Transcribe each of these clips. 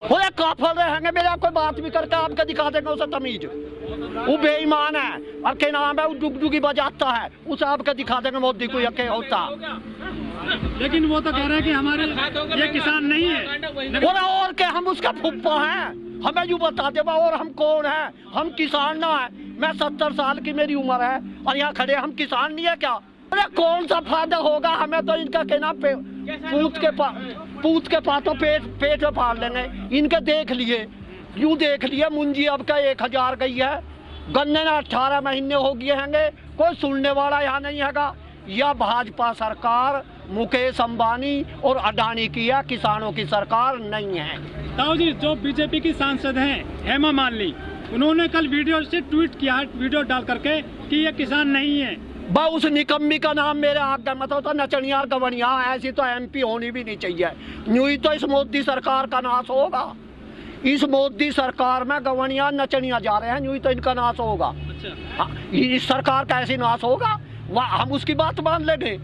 बोले काफल रहेंगे मेरे, कोई बात भी करके आपके दिखा देंगे उसे तमीज। वो बेईमान है और के नाम है वो डुगडुगी बजाता है, उसे आपके दिखा देंगे मोदी को यके होता। लेकिन वो तो कह रहे हैं कि हमारे ये किसान नहीं है। और क्या हम उसका फुप्पा हैं? हमें यूँ बता दे और हम कौन है? हम किसान ना है। मैं 70 साल की मेरी उम्र है और यहाँ खड़े हम किसान नहीं है क्या? अरे कौन सा फायदा होगा हमें? तो इनका कहना पूत के पातों पेट में फाड़ लेंगे। इनके देख लिए, यूँ देख लिए मुंजी अब का 1000 गई है, गन्ने ना 18 महीने हो गए हैंगे, कोई सुनने वाला यहाँ नहीं हैगा। यह भाजपा सरकार मुकेश अंबानी और अडानी की है, किसानों की सरकार नहीं है। ताऊ जी, जो बीजेपी की सांसद हैं हेमा मालिनी, उन्होंने कल वीडियो से ट्वीट किया, वीडियो डाल करके कि ये किसान नहीं है। उस निकम्मी का नाम मेरे आगे मत होता, नचनियार गवनिया, ऐसी तो MP होनी भी नहीं चाहिए। यूं ही तो इस मोदी सरकार का नाश होगा। इस मोदी सरकार में गवनिया नचनिया जा रहे हैं, यूं ही तो इनका नाश होगा। अच्छा। इस सरकार का ऐसे नाश होगा, हम उसकी बात मान लेंगे।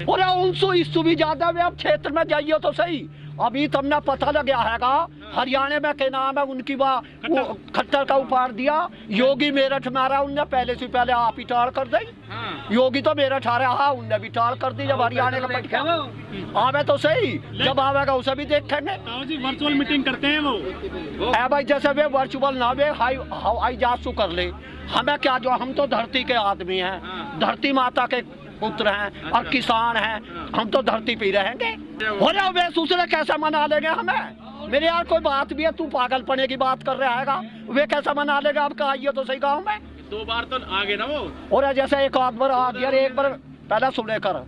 और 100 भी ज्यादा वे अब क्षेत्र में जाइए तो सही। अभी तुमने पता लग गया हैगा हरियाणा में के नाम है उनकी खट्टर का उपहार दिया। योगी मेरठ में आ रहा, उनने पहले से पहले आप ही टाल कर दी। योगी तो मेरठ आ रहा, उनने भी टाल कर दी। जब हरियाणा का पटका आवे तो सही, जब आवेगा उसे भी देखेंगे। वर्चुअल मीटिंग करते हैं वो। भाई जैसे वे वर्चुअल ना वे हवाई जहाज कर ले, हमें क्या, जो हम तो धरती के आदमी हैं, धरती माता के पुत्र हैं और किसान हैं, हम तो धरती पे रहेंगे। हो रहा वे दूसरे कैसे मना लेंगे हमें? मेरे यार कोई बात भी है, तू पागलपने की बात कर रहा है, वे कैसे मना लेगा? आपका आइए तो सही गाँव में 2 बार तो आगे ना वो। और जैसे एक आध बार आ गया, एक बार पहले सुने कर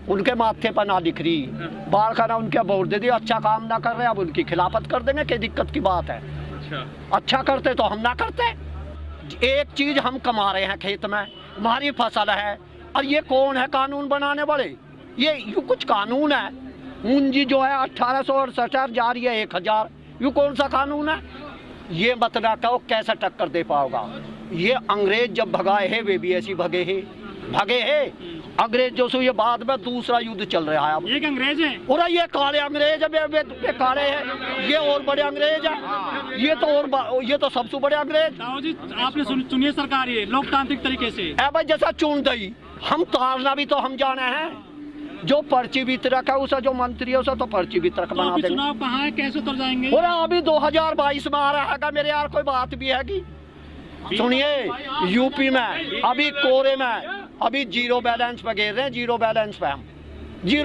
उनके माथे पर ना दिख रही, बाल का ना उनके वोट दे दिया, अच्छा काम ना कर रहे, अब उनकी खिलाफत कर देंगे, क्या दिक्कत की बात है? अच्छा करते तो हम ना करते। एक चीज हम कमा रहे हैं खेत में, हमारी फसल है, और ये कौन है कानून बनाने वाले? ये कुछ कानून है? मुंजी जो है 1868 जा रही है 1000, ये कौन सा कानून है? ये मतलब क्या कैसे टक्कर दे पाओगा? ये अंग्रेज जब भगाए है वे भी ऐसी भगे है। अंग्रेज जो सो ये बाद में दूसरा युद्ध चल रहा है। अब एक अंग्रेज है और ये काले अंग्रेज है, वे काले हैं, ये और बड़े अंग्रेज है, ये तो सबसे बड़े अंग्रेज। ताऊ जी, आपने चुनिए सरकार ये लोकतांत्रिक तरीके से। भाई जैसा चुन दई, हम तारना भी तो हम जाने हैं। जो पर्ची वितरक है उसे, जो मंत्री है उसे तो पर्ची वितरक बना देंगे। चुनाव कहाँ है, कैसे उतर जाएंगे? और अभी 2022 में आ रहा है मेरे यार, कोई बात भी है कि सुनिए, यूपी में अभी कोरे में अभी जीरो बैलेंस पे गिर रहे हैं, जीरो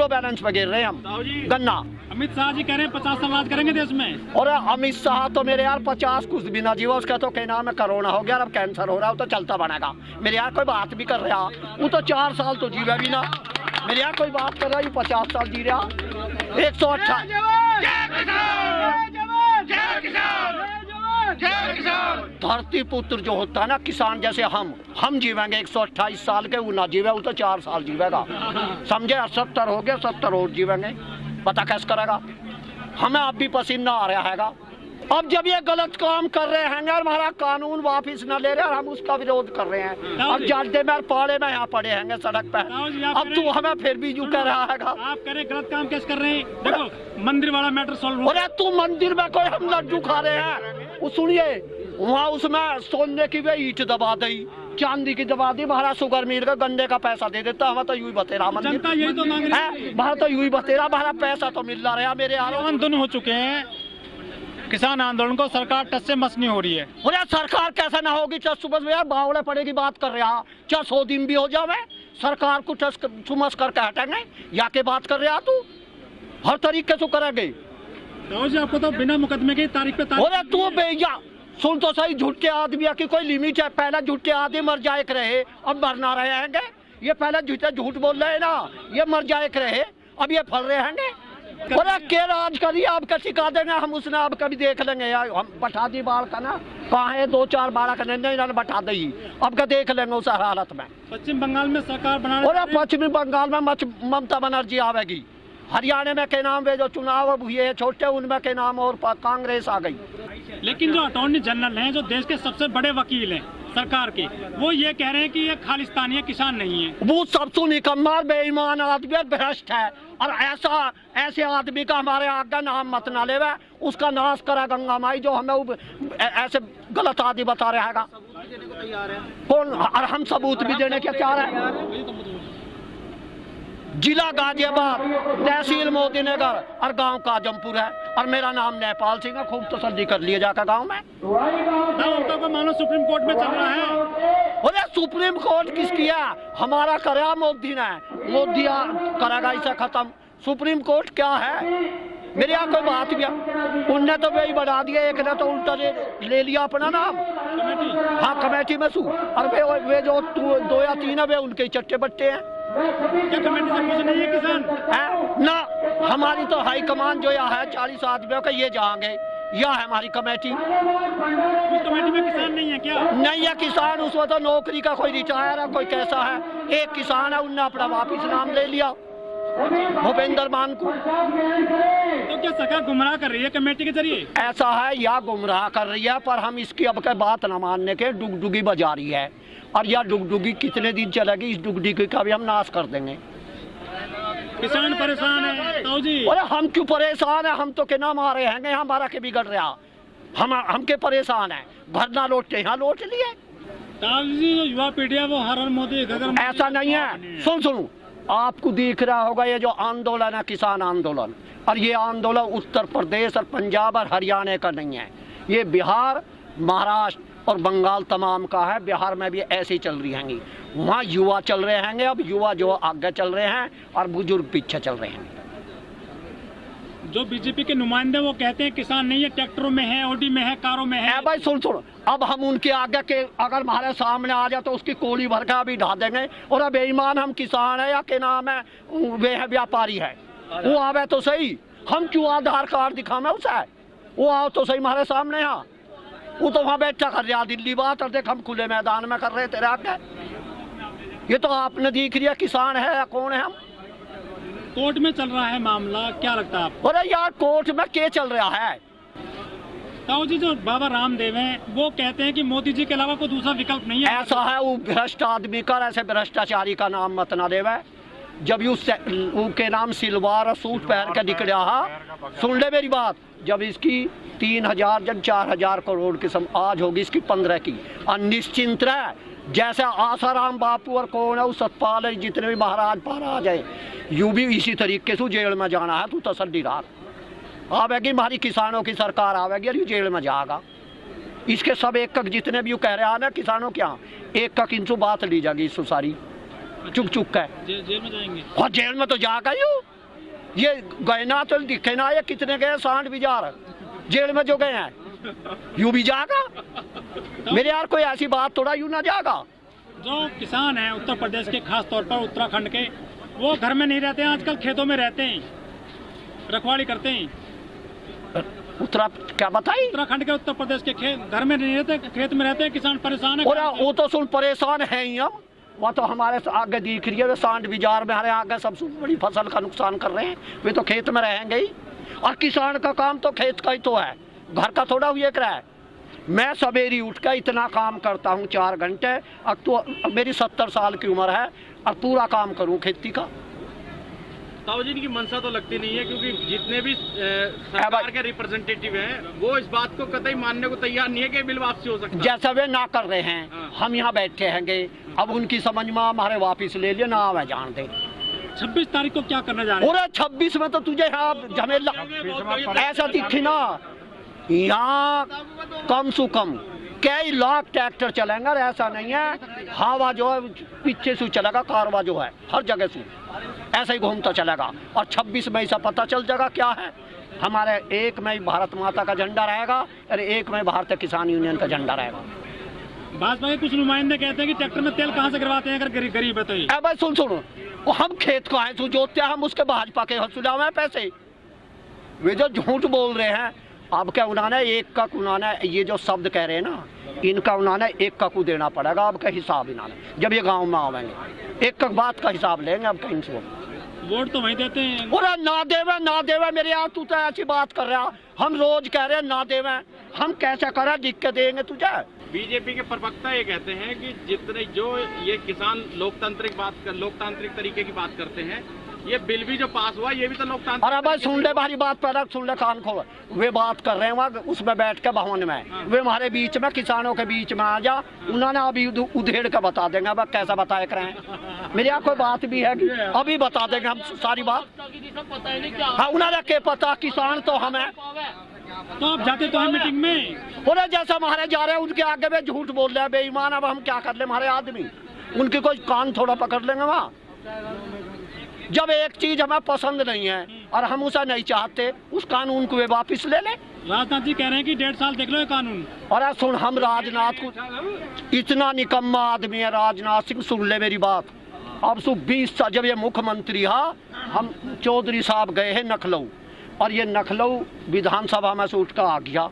बैलेंस पे गिर रहे हैं हम गन्ना। अमित शाह जी कह रहे हैं 50 साल राज करेंगे देश में। और अमित शाह तो मेरे यार 50 कुछ भी ना जीवा, उसका तो क्या नाम है, कोरोना हो गया, अब कैंसर हो रहा है, तो चलता बनेगा। मेरे यार कोई बात भी कर रहा, वो तो 4 साल तो जीवे भी ना। मेरे यार कोई बात कर रहा है 50 साल जी रहा। 128 धरती पुत्र जो होता है ना, किसान जैसे हम जीवेंगे 128 साल के, वो ना जीवे, वो तो 4 साल जीवेगा, समझे? 70 हो गया, 70 और जीवेंगे, पता कैसे करेगा? हमें अब भी पसीना आ रहा हैगा। अब जब ये गलत काम कर रहे हैं और हमारा कानून वापिस न ले रहे और हम उसका विरोध कर रहे हैं, अब जाते में पाड़े में यहाँ पड़े हैं सड़क पे, अब तू हमें फिर भी यूँ कह रहा है। आप कह रहे गलत काम कैसे कर रहे हैं? देखो मंदिर वाला मैटर सॉल्व हो। अरे तू मंदिर में कोई हम लड्डू खा रहे हैं, वो सुनिए, वहाँ उसमें सोने की वे ईंट दबा दी, चांदी की दबा दी, हमारा शुगर मिल का गन्ने का पैसा दे देता, हमारा तो यूं ही बतेरा मंदिर, जनता यही तो मांग रही है, हमारा तो यूं ही बतेरा, हमारा पैसा तो मिल रहा है। मेरे आंदोलन हो चुके हैं, किसान आंदोलन को सरकार टस से मस नहीं हो रही है। अरे सरकार कैसा ना होगी? टस सुबह यार बावड़े पड़े की बात कर रहा, 100 दिन भी हो जावे सरकार को टस सुमस करके हटेंगे, या के बात कर रहा तू? हर तरीके से करेंगे। आपको तो बिना मुकदमे की तारीख पे तारीख। तू भैया सुन तो सही, झूठे आदमी की कोई लिमिट है? पहले झूठे आदमी मर जाए रहे, अब मर ना रहे हैं। ये पहले झूठ बोल रहे हैं ना, ये मर जाए रहे, अब ये फल रहे हैं। अरे के राज करिए, आपका सिखा देंगे हम, उसने आप कभी देख लेंगे यार। हम बैठा दी बाढ़ का ना, कहाँ है 2-4 बाढ़ का नहीं बैठा दी, अब का देख लेंगे उस हालत में। पश्चिम बंगाल में सरकार बनाने, और पश्चिमी बंगाल में ममता बनर्जी आवेगी, हरियाणा में के नाम वे जो चुनाव हुए छोटे, उनमें के नाम और कांग्रेस आ गई। लेकिन जो अटॉर्नी जनरल हैं, जो देश के सबसे बड़े वकील हैं, सरकार की, वो ये कह रहे हैं कि ये खालिस्तानी है, किसान नहीं है। वो सबसे निकम्मा बेईमान आदमी है, भ्रष्ट है। और ऐसे आदमी का हमारे आगे नाम मत ना लेवे, उसका नाश करा गंगा माई जो हमें ऐसे गलत आदि बता रहा है। कौन? और हम सबूत भी देने के तैयार है। जिला गाजियाबाद, तहसील मोदीनगर और गांव काजमपुर है और मेरा नाम नेपाल सिंह है। खूब तसल्ली कर लिया जाकर गांव में। तो मानो सुप्रीम कोर्ट में चल रहा है। अरे सुप्रीम कोर्ट किसकी है? हमारा कराया मोदी ने, मोदी करेगा इसे खत्म। सुप्रीम कोर्ट क्या है? मेरे यहाँ कोई बात भी है, उनने तो वही बढ़ा दिया, एक ने तो उल्टा ले लिया अपना नाम। हाँ, कमेटी में सू। और वे जो 2 या 3 है वे उनके चट्टे बट्टे हैं। क्या कमेटी से कुछ नहीं है किसान है ना? हमारी तो हाई कमान जो यहाँ है 40 आदमियों का, ये जाएंगे, यह है हमारी कमेटी। उस कमेटी में किसान नहीं है क्या? नहीं है किसान, उसमें तो नौकरी का कोई रिटायर है, कोई कैसा है। एक किसान है, उनने अपना वापिस नाम ले लिया, भूपेंद्र मान को। तो क्या सरकार गुमराह कर रही है कमेटी के जरिए? ऐसा है, या गुमराह कर रही है, पर हम इसकी अब के बात न मानने के डुगडुगी बजा रही है। और यह डुगडुगी कितने दिन चलेगी, इस डुगडुगी का भी हम नाश कर देंगे। किसान परेशान है ताऊ जी। अरे हम क्यों परेशान है? हम तो के ना मारे हैं, हमारा के बिगड़ रहा। हम के परेशान है, घर ना लौटते यहाँ लौट लिए। ताऊ जी, जो युवा पीढ़ी है वो हर मोदी गदर। ऐसा नहीं है। सुनो, आपको दिख रहा होगा ये जो आंदोलन है, किसान आंदोलन, और ये आंदोलन उत्तर प्रदेश और पंजाब और हरियाणा का नहीं है, ये बिहार, महाराष्ट्र और बंगाल तमाम का है। बिहार में भी ऐसे ही चल रही हैंगी। वहाँ युवा चल रहे हैंगे, अब युवा जो आगे चल रहे हैं और बुजुर्ग पीछे चल रहे हैं। जो बीजेपी के नुमाइंदे वो कहते हैं किसान नहीं है, ट्रैक्टरों में है, ऑडी में है, कारों में है। भाई सुन, अब हम उनके आगे के अगर हमारे सामने आ जाए तो उसकी कोली भर का भी ढा देंगे। और अब बेईमान हम किसान है या के नाम है, वे है व्यापारी है, वो आवे तो सही। हम क्यों आधार कार्ड दिखावे उसे? वो आओ तो सही हमारे सामने। यहाँ वो तो वहाँ बैठा कर रहा दिल्ली बात, और देख हम खुले मैदान में कर रहे तेरे आगे। ये तो आपने दिख रहा किसान है या कौन है? हम कोर्ट में चल रहा है मामला, क्या लगता है आपको? अरे यार, कोर्ट में क्या चल रहा है? ताऊ जी, जो बाबा रामदेव हैं वो कहते हैं कि मोदी जी के अलावा कोई दूसरा विकल्प नहीं है। ऐसा है, वो भ्रष्ट आदमी का, ऐसे भ्रष्टाचारी का नाम मत ना देवे। जब उसके नाम सिलवार और सूट पहन के निकला, सुन ले मेरी बात, जब इसकी 3000 जब 4000 करोड़ की सम आज होगी इसकी 15 की, और निश्चिंत रहे जैसे आसाराम बापू और कौन है सतपाल है, जितने भी महाराज है, यूं भी इसी तरीके से जेल में जाना है। तू तसल्ली रख, आवेगी हमारी किसानों की सरकार आवेगी और जेल में जाएगा। इसके सब एक जितने भी कह रहे हैं ना किसानों के यहाँ, एक इनसे बात ली जाएगी इससे सारी चुप चुप है। जेल में जाएंगे और जेल में तो जाएगा ये गए ना तो दिखे ना, ये कितने गए 60 बिजार जेल में जो गए हैं, यूं भी जाएगा। मेरे यार कोई ऐसी बात थोड़ा यूं ना जाएगा। जो किसान है उत्तर प्रदेश के, खास तौर पर उत्तराखंड के, वो घर में नहीं रहते हैं, आजकल खेतों में रहते हैं, रखवाली करते हैं। क्या बताई? उत्तराखंड के, उत्तर प्रदेश के घर में नहीं रहते, खेत में रहते हैं, किसान परेशान है। वो तो सुन परेशान है ही हम, वह तो हमारे आगे दिख रही है, वे 60 बिजार में हमारे आगे सबसे बड़ी फसल का नुकसान कर रहे हैं। वे तो खेत में रहेंगे ही, और किसान का काम तो खेत का ही तो है, घर का थोड़ा हुआ कर है। मैं सवेरी उठ कर इतना काम करता हूँ 4 घंटे, अब तो मेरी 70 साल की उम्र है और पूरा काम करूँ खेती का। ताऊ जी, इनकी मंशा तो लगती नहीं है, क्योंकि जितने भी सरकार के रिप्रेजेंटेटिव हैं वो इस बात को कतई मानने को तैयार नहीं है कि बिल वापसी हो सकता है। जैसा वे ना कर रहे हैं, हम यहाँ बैठे हैंगे, अब उनकी समझ में हमारे वापिस ले लिए ना मैं जान दे। 26 तारीख को क्या करने जा रहे हैं? 26 में तो तुझे यहाँ झमेला ऐसा दिखी ना, यहाँ कम से कम कई लाख ट्रैक्टर चलेंगे। ऐसा नहीं है, हवा जो है पीछे से चलेगा, कारवा जो है हर जगह से ऐसा ही घूमता चलेगा। और 26 मई से पता चल जाएगा क्या है। हमारे 1 मई भारत माता का झंडा रहेगा और 1 मई भारतीय किसान यूनियन का झंडा रहेगा। भाजपा के कुछ नुमाइंदे कहते हैं कि ट्रैक्टर में तेल कहाँ से गिरवाते हैं अगर गरीब है तो? भाई सुनो, हम खेत को आए जोतते हैं, हम उसके भाजपा के सुलावे पैसे। वे जो झूठ बोल रहे हैं, अब क्या उन्होंने उन्होंने ये जो शब्द कह रहे हैं ना, इनका उन्होंने 1 ककू देना पड़ेगा। अब का हिसाब इन्होंने जब ये गांव में आवेंगे 1 बात का हिसाब लेंगे। अब कहीं से वोट तो वहीं देते हैं। पूरा ना देवे मेरे यार, तू तो ऐसी बात कर रहा। हम रोज कह रहे हैं ना देवे, हम कैसे करें, लिख के देंगे तुझे? बीजेपी के प्रवक्ता ये कहते हैं कि जितने जो ये किसान लोकतांत्रिक तरीके की बात करते हैं, ये बिल भी जो पास हुआ ये भी तो लोकतांत्रिक। अरे भाई सुन ले, भारी बात पहले सुन ले, कान खोल। वे बात कर रहे हैं वहाँ उसमें बैठ के भवन में, वे हमारे बीच में किसानों के बीच में आ जा, उन्होंने अभी उधेड़ के बता देंगे। अब कैसा बताए कर रहे हैं, मेरे यहाँ कोई बात भी है कि अभी बता देंगे हम सारी बात। हाँ, उन्होंने क्या पता, किसान तो हम है। तो आप जाते तो हैं मीटिंग में, बोले जैसा हमारे जा रहे हैं उनके आगे में झूठ बोल रहे हैं, बेईमान। अब हम क्या कर ले, हमारे आदमी उनकी कोई कान थोड़ा पकड़ लेंगे वहाँ। जब एक चीज हमें पसंद नहीं है और हम उसे नहीं चाहते, उस कानून को वे वापिस ले ले। राजनाथ जी कह रहे हैं कि 1.5 साल देख लो ये कानून। अरे सुन, हम राजनाथ को, इतना निकम्मा आदमी है राजनाथ सिंह, सुन ले मेरी बात। अब सु 20 साल जब ये मुख्यमंत्री हा, हम चौधरी साहब गए हैं नखलऊ, और ये नखलऊ विधानसभा में से उठ कर आ गया।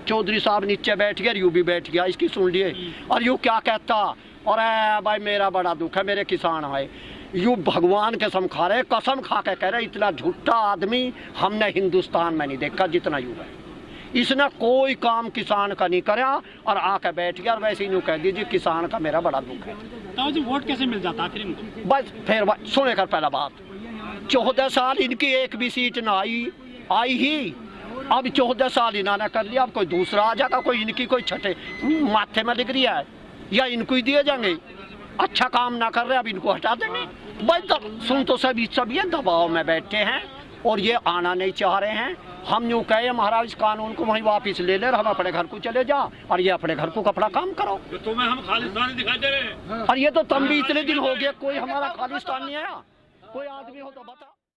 चौधरी साहब नीचे बैठ गया, यू भी बैठ गया, इसकी सुन लिए। और यू क्या कहता, अरे भाई मेरा बड़ा दुख है, मेरे किसान है। यू भगवान कसम खा रहे, कसम खा के कह रहे, इतना झूठा आदमी हमने हिंदुस्तान में नहीं देखा जितना यू है। इसने कोई काम किसान का नहीं करा और आके बैठ गया, और वैसे ही यूँ कह दीजिए किसान का मेरा बड़ा दुख है। तो जी वोट कैसे मिल जाता फिर इनको? बस फिर सुने कर पहला बात, 14 साल इनकी एक भी सीट ना आई ही। अब 14 साल इन्होंने कर लिया, अब कोई दूसरा आ जाएगा, कोई इनकी कोई छठे माथे में दिख रही है या इनको ही दिए जाएंगे। अच्छा काम ना कर रहे, अब इनको हटा देंगे। भाई सुन तो सब ये दबाव में बैठे हैं और ये आना नहीं चाह रहे हैं। हम यूँ कहे महाराज इस कानून को वहीं वापिस ले ले, हम अपने घर को चले जा, और ये अपने घर को अपना काम करो। तो तुम्हें हम खालिस्तानी दिखाई दे रहे हैं। और ये तो तुम भी इतने दिन हो गए, कोई हमारा खालिस्तान नहीं आया। कोई आदमी हो तो बता।